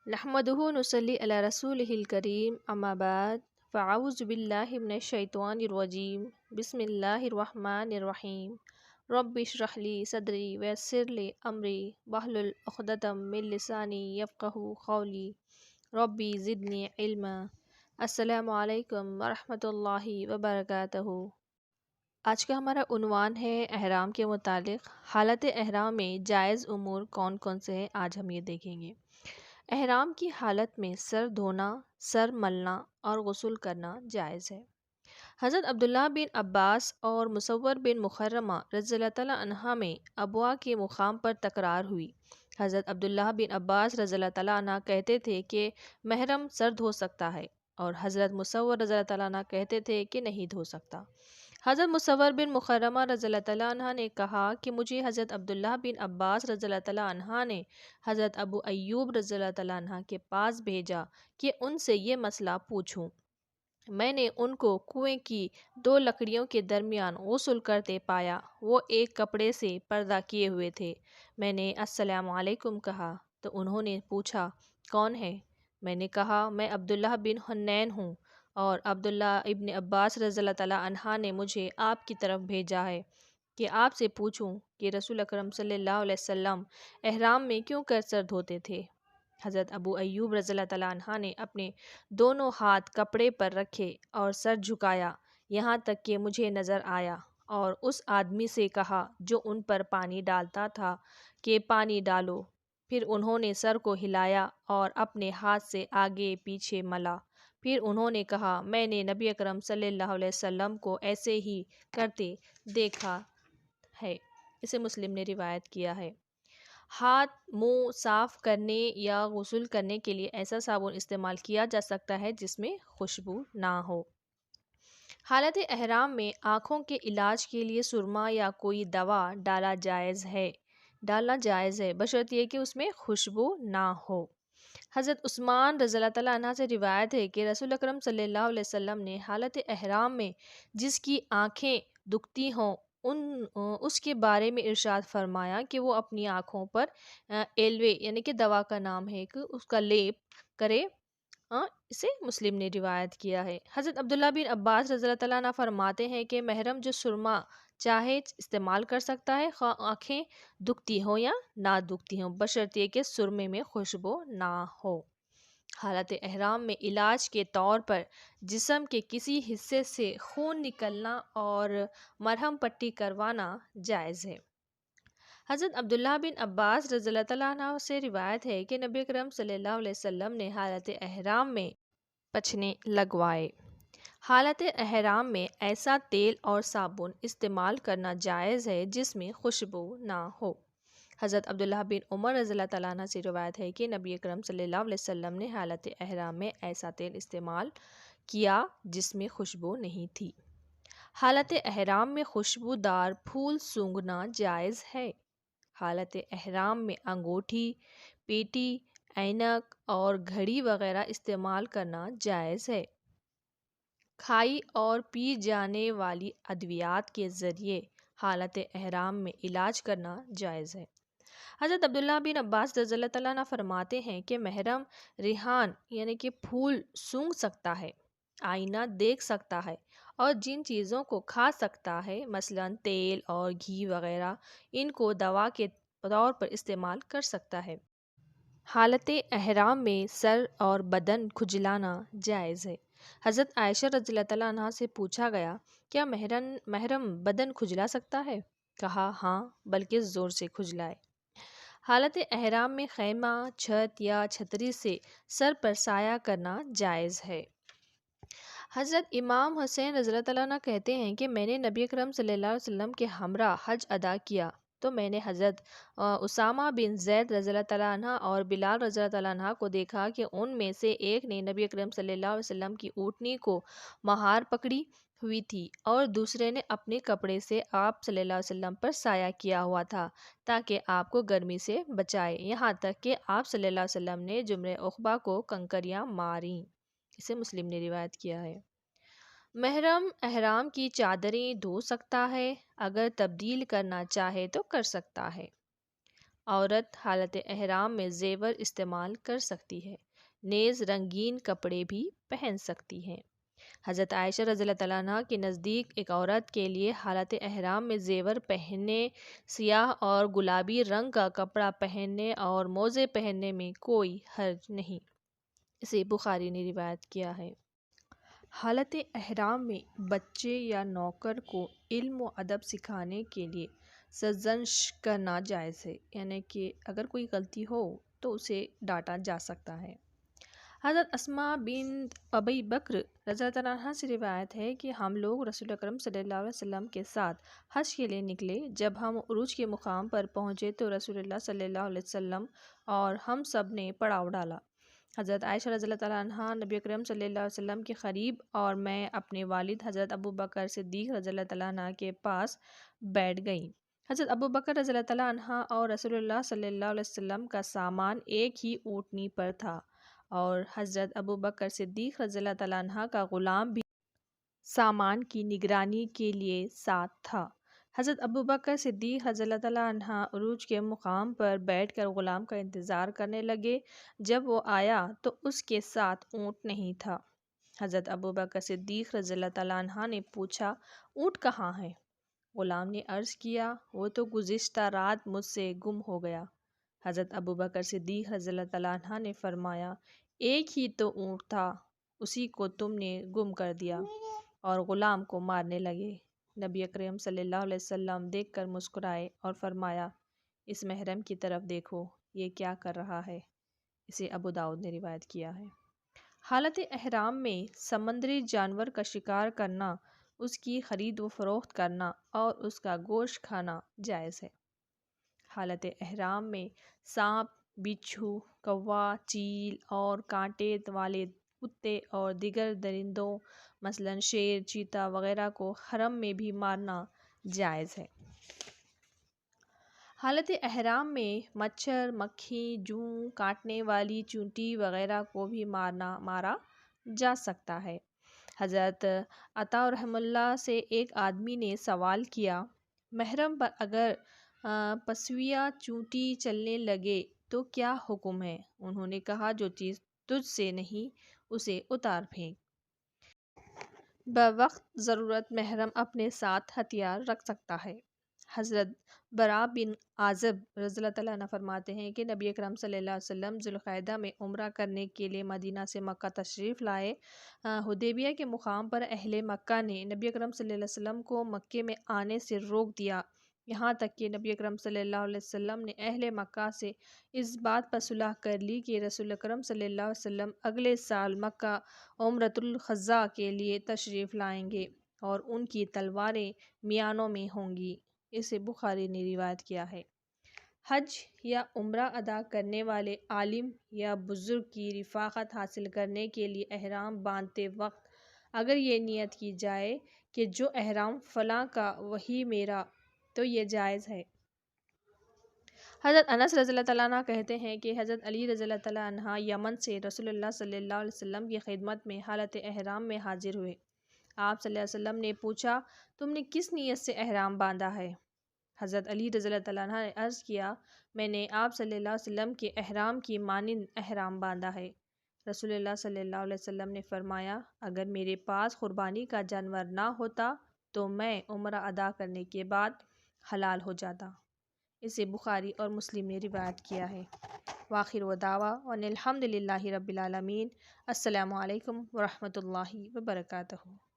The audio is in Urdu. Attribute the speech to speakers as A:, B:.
A: نحمده نصلي على رسوله الكريم اما بعد فاعوذ بالله من الشیطان الرجیم بسم اللہ الرحمن الرحیم رب اشرح لي صدری ویسر لي امری واحلل عقدۃ من لسانی یفقهوا قولی ربی زدنی علما۔ السلام علیکم ورحمۃ اللہ وبرکاتہ۔ آج کا ہمارا عنوان ہے احرام کے متعلق۔ حالت احرام میں جائز امور کون کون سے ہیں، آج ہم یہ دیکھیں گے۔ احرام کی حالت میں سر دھونا، سر ملنا اور غسل کرنا جائز ہے۔ حضرت عبداللہ بن عباس اور مصور بن مخرمہ رضی اللہ تعالیٰ عنہ میں ابوا کے مقام پر تکرار ہوئی۔ حضرت عبداللہ بن عباس رضی اللہ تعالیٰ عنہ کہتے تھے کہ محرم سر دھو سکتا ہے، اور حضرت مصور رضی اللہ تعالیٰ عنہ کہتے تھے کہ نہیں دھو سکتا۔ حضرت مصور بن مخرمہ رضی اللہ تعالیٰ عنہ نے کہا کہ مجھے حضرت عبداللہ بن عباس رضی اللہ تعالیٰ عنہ نے حضرت ابو ایوب رضی اللہ تعالیٰ عنہ کے پاس بھیجا کہ ان سے یہ مسئلہ پوچھوں۔ میں نے ان کو کنویں کی دو لکڑیوں کے درمیان غسل کرتے پایا، وہ ایک کپڑے سے پردہ کیے ہوئے تھے۔ میں نے السلام علیکم کہا تو انہوں نے پوچھا کون ہے؟ میں نے کہا میں عبداللہ بن حنین ہوں، اور عبداللہ ابن عباس رضی اللہ تعالیٰ عنہ نے مجھے آپ کی طرف بھیجا ہے کہ آپ سے پوچھوں کہ رسول اکرم صلی اللہ علیہ وسلم احرام میں کیوں کر سر دھوتے تھے۔ حضرت ابو ایوب رضی اللہ تعالیٰ عنہ نے اپنے دونوں ہاتھ کپڑے پر رکھے اور سر جھکایا یہاں تک کہ مجھے نظر آیا، اور اس آدمی سے کہا جو ان پر پانی ڈالتا تھا کہ پانی ڈالو۔ پھر انہوں نے سر کو ہلایا اور اپنے ہاتھ سے آگے پیچھے ملا۔ پھر انہوں نے کہا میں نے نبی اکرم صلی اللہ علیہ وسلم کو ایسے ہی کرتے دیکھا ہے۔ اسے مسلم نے روایت کیا ہے۔ ہاتھ منہ صاف کرنے یا غسل کرنے کے لیے ایسا صابن استعمال کیا جا سکتا ہے جس میں خوشبو نہ ہو۔ حالت احرام میں آنکھوں کے علاج کے لیے سرما یا کوئی دوا ڈالنا جائز ہے بشرط یہ کہ اس میں خوشبو نہ ہو۔ حضرت عثمان رضی اللہ تعالیٰ عنہ سے روایت ہے کہ رسول اکرم صلی اللہ علیہ وسلم نے حالت احرام میں جس کی آنکھیں دکھتی ہوں اس کے بارے میں ارشاد فرمایا کہ وہ اپنی آنکھوں پر ایلوے یعنی کہ دوا کا نام ہے کہ اس کا لیپ کرے۔ اسے مسلم نے روایت کیا ہے۔ حضرت عبداللہ بن عباس رضی اللہ تعالیٰ عنہ فرماتے ہیں کہ محرم جو سرما چاہے استعمال کر سکتا ہے، خواہ آنکھیں دکھتی ہوں یا نہ دکھتی ہوں، بشرطیہ کہ سرمے میں خوشبو نہ ہو۔ حالت احرام میں علاج کے طور پر جسم کے کسی حصے سے خون نکلنا اور مرہم پٹی کروانا جائز ہے۔ حضرت عبداللہ بن عباس رضی اللہ تعالیٰ عنہ سے روایت ہے کہ نبی اکرم صلی اللہ علیہ وسلم نے حالت احرام میں پچھنے لگوائے۔ حالت احرام میں ایسا تیل اور صابن استعمال کرنا جائز ہے جس میں خوشبو نہ ہو۔ حضرت عبداللہ بن عمر رضی اللہ تعالیٰ عنہ سے روایت ہے کہ نبی اکرم صلی اللہ علیہ وسلم نے حالت احرام میں ایسا تیل استعمال کیا جس میں خوشبو نہیں تھی۔ حالت احرام میں خوشبودار پھول سونگھنا جائز ہے۔ حالت احرام میں انگوٹھی، پیٹی، اینک اور گھڑی وغیرہ استعمال کرنا جائز ہے۔ کھائی اور پی جانے والی ادویات کے ذریعے حالت احرام میں علاج کرنا جائز ہے۔ حضرت عبداللہ بن عباس رضی اللہ تعالیٰ عنہ فرماتے ہیں کہ محرم ریحان یعنی کہ پھول سونگھ سکتا ہے، آئینہ دیکھ سکتا ہے، اور جن چیزوں کو کھا سکتا ہے مثلاً تیل اور گھی وغیرہ، ان کو دوا کے طور پر استعمال کر سکتا ہے۔ حالت احرام میں سر اور بدن کھجلانا جائز ہے۔ حضرت عائشہ رضی اللہ تعالیٰ عنہ سے پوچھا گیا کیا محرم بدن کھجلا سکتا ہے؟ کہا ہاں، بلکہ زور سے کھجلائے۔ حالت احرام میں خیمہ، چھت یا چھتری سے سر پر سایہ کرنا جائز ہے۔ حضرت امام حسین رضی اللہ تعالیٰ عنہ کہتے ہیں کہ میں نے نبی اکرم صلی اللہ علیہ وسلم کے ہمراہ حج ادا کیا تو میں نے حضرت اسامہ بن زید رضی اللہ تعالیٰ عنہ اور بلال رضی اللہ تعالیٰ عنہ کو دیکھا کہ ان میں سے ایک نے نبی اکرم صلی اللہ علیہ وسلم کی اونٹنی کو مہار پکڑی ہوئی تھی اور دوسرے نے اپنے کپڑے سے آپ صلی اللہ علیہ وسلم پر سایہ کیا ہوا تھا تاکہ آپ کو گرمی سے بچائے، یہاں تک کہ آپ صلی اللہ علیہ وسلم نے جمرہ عقبہ کو کنکریاں ماریں۔ اسے مسلم نے روایت کیا ہے۔ محرم احرام کی چادریں دھو سکتا ہے، اگر تبدیل کرنا چاہے تو کر سکتا ہے۔ عورت حالت احرام میں زیور استعمال کر سکتی ہے، نیز رنگین کپڑے بھی پہن سکتی ہے۔ حضرت عائشہ رضی اللہ تعالیٰ عنہ کے نزدیک ایک عورت کے لیے حالت احرام میں زیور پہننے، سیاہ اور گلابی رنگ کا کپڑا پہننے اور موزے پہننے میں کوئی حرج نہیں۔ اسے بخاری نے روایت کیا ہے۔ حالت احرام میں بچے یا نوکر کو علم و ادب سکھانے کے لیے سرزنش کرنا جائز ہے، یعنی کہ اگر کوئی غلطی ہو تو اسے ڈانٹا جا سکتا ہے۔ حضرت اسماء بنت ابی بکر رضی اللہ عنہا سے روایت ہے کہ ہم لوگ رسول اکرم صلی اللہ علیہ وسلم کے ساتھ حج کے لیے نکلے۔ جب ہم عروج کے مقام پر پہنچے تو رسول اللہ صلی اللہ علیہ وسلم اور ہم سب نے پڑاؤ ڈالا۔ حضرت عائشہ رضی اللہ تعالیٰ عنہا نبی اکرم صلی اللہ علیہ وسلم کے قریب اور میں اپنے والد حضرت ابو بکر صدیق رضی اللہ تعالیٰ عنہ کے پاس بیٹھ گئیں۔ حضرت ابو بکر رضی اللہ تعالیٰ عنہ اور رسول اللہ صلی اللہ علیہ وسلم کا سامان ایک ہی اونٹنی پر تھا اور حضرت ابو بکر صدیق رضی اللہ تعالیٰ عنہ کا غلام بھی سامان کی نگرانی کے لیے ساتھ تھا۔ حضرت ابو بکر صدیق رضی اللہ تعالیٰ عنہ عروج کے مقام پر بیٹھ کر غلام کا انتظار کرنے لگے۔ جب وہ آیا تو اس کے ساتھ اونٹ نہیں تھا۔ حضرت ابو بکر صدیق رضی اللہ تعالیٰ عنہ نے پوچھا، اونٹ کہاں ہے؟ غلام نے عرض کیا، وہ تو گزشتہ رات مجھ سے گم ہو گیا۔ حضرت ابو بکر صدیق رضی اللہ تعالیٰ عنہ نے فرمایا، ایک ہی تو اونٹ تھا، اسی کو تم نے گم کر دیا، اور غلام کو مارنے لگے۔ نبی اکرم صلی اللہ علیہ وسلم دیکھ کر مسکرائے اور فرمایا، اس محرم کی طرف دیکھو، یہ کیا کر رہا ہے؟ اسے ابو داؤد نے روایت کیا ہے۔ حالت احرام میں سمندری جانور کا شکار کرنا، اس کی خرید و فروخت کرنا اور اس کا گوشت کھانا جائز ہے۔ حالت احرام میں سانپ، بچھو، کوا، چیل اور کانٹے والے کتے اور دیگر درندوں مثلاً شیر، چیتا وغیرہ کو حرم میں بھی مارنا جائز ہے۔ حالت احرام میں مچھر، مکھی، جوں کاٹنے والی چیونٹی وغیرہ کو بھی مارا جا سکتا ہے۔ حضرت عطا رحمہ اللہ سے ایک آدمی نے سوال کیا، محرم پر اگر پسویہ چیونٹی چلنے لگے تو کیا حکم ہے؟ انہوں نے کہا، جو چیز تجھ سے نہیں اسے اتار پھینک۔ بوقت ضرورت محرم اپنے ساتھ ہتھیار رکھ سکتا ہے۔ حضرت برا بن عازب رضی اللہ تعالیٰ عنہ فرماتے ہیں کہ نبی اکرم صلی اللہ علیہ وسلم ذو القعدہ میں عمرہ کرنے کے لیے مدینہ سے مکہ تشریف لائے۔ حدیبیہ کے مقام پر اہل مکہ نے نبی اکرم صلی اللہ علیہ وسلم کو مکے میں آنے سے روک دیا، یہاں تک کہ نبی اکرم صلی اللہ علیہ وسلم نے اہل مکہ سے اس بات پر صلح کر لی کہ رسول اکرم صلی اللہ علیہ وسلم اگلے سال مکہ عمرۃ القضاء کے لیے تشریف لائیں گے اور ان کی تلواریں میانوں میں ہوں گی۔ اسے بخاری نے روایت کیا ہے۔ حج یا عمرہ ادا کرنے والے عالم یا بزرگ کی رفاقت حاصل کرنے کے لیے احرام باندھتے وقت اگر یہ نیت کی جائے کہ جو احرام فلاں کا وہی میرا، تو یہ جائز ہے۔ حضرت انس رضی اللہ تعالیٰ عنہ کہتے ہیں کہ حضرت علی رضی اللہ تعالیٰ عنہ یمن سے رسول اللہ صلی اللہ علیہ وسلم کی خدمت میں حالت احرام میں حاضر ہوئے۔ آپ صلی اللہ علیہ وسلم نے پوچھا، تم نے کس نیت سے احرام باندھا ہے؟ حضرت علی رضی اللہ تعالیٰ عنہ نے عرض کیا، میں نے آپ صلی اللہ علیہ وسلم کے احرام کی مانند احرام باندھا ہے۔ رسول اللہ صلی اللہ علیہ وسلم نے فرمایا، اگر میرے پاس قربانی کا جانور نہ ہوتا تو میں عمرہ ادا کرنے کے بعد حلال ہو جاتا۔ اسے بخاری اور مسلم نے روایت کیا ہے۔ وآخر دعوانا ان الحمد للہ رب العالمین۔ السلام علیکم ورحمۃ اللہ وبرکاتہ۔